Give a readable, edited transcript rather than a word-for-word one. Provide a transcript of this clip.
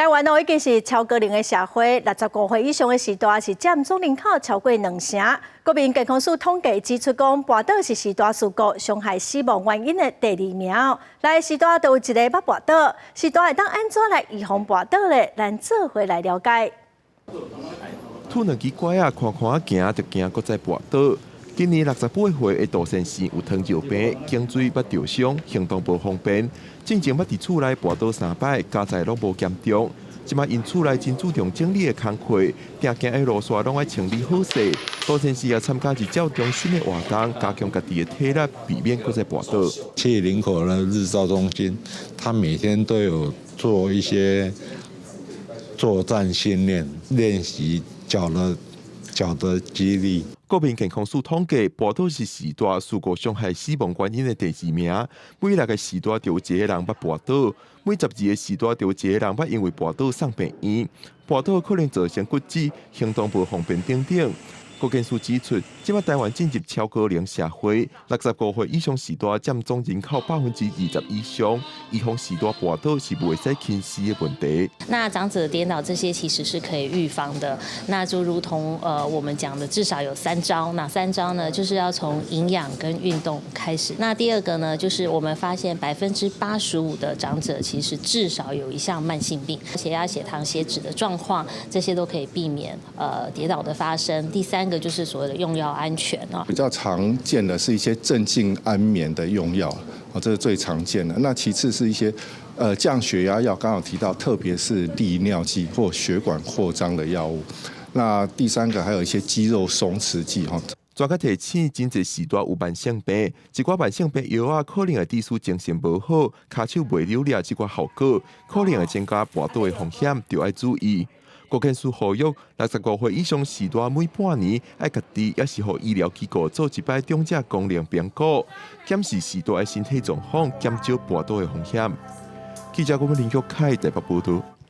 台湾已经是超高龄的社会，65岁以上的时代是占总人口超过2成。国民健康署统计指出，讲跋倒是时代事故伤害死亡原因的第2名。来时代都有一个捌跋倒，时代会当安怎来预防跋倒呢？咱做伙来了解。拄两支拐啊，看看行，就惊搁再跋倒。今年68岁的杜先生有糖尿病、颈椎捌受伤，行动无方便。进前捌伫厝内跋倒3摆，加在拢无严重。即马因厝内真注重整理的工课，定行的路线拢爱清理好势。杜先生也参加一较中心的活动，加强家己的体力，避免搁再跋倒。7林口的日照中心，他每天都有做一些作战训练，练习脚的肌力。国民健康署统计，跋倒是时代事故伤害死亡原因的第2名。每6个时代就有1个人捌跋倒，每12个时代就有1个人捌因为跋倒送病院。跋倒可能造成骨折、行动不方便等等。国健署指出，即马台湾进入超高龄社会，65岁以上时代占总人口20%以上，预防时代跋倒是袂使轻视的问题。那长者跌倒这些其实是可以预防的，那就如同我们讲的，至少有3招。哪3招呢？就是要从营养跟运动开始。那第2个呢，就是我们发现85%的长者其实至少有一项慢性病，血压、血糖、血脂的状况，这些都可以避免跌倒的发生。第3个就是所谓的用药安全哦。比较常见的是一些镇静安眠的用药，这是最常见的。那其次是一些降血压药，刚好提到，特别是利尿剂或血管扩张的药物。那第3个还有一些肌肉松弛剂哈。专家提醒，真侪时代有慢性病，一寡慢性病药啊，可能会致使精神无好，骹手袂流利，这寡效果可能会增加跋倒的风险，就要注意。国健署呼吁，65岁以上时代每半年爱家己也是互医疗机构做一摆长者功能评估，检视时代的身体状况，减少跋倒的风险。记者郭文林玉凯台北报道。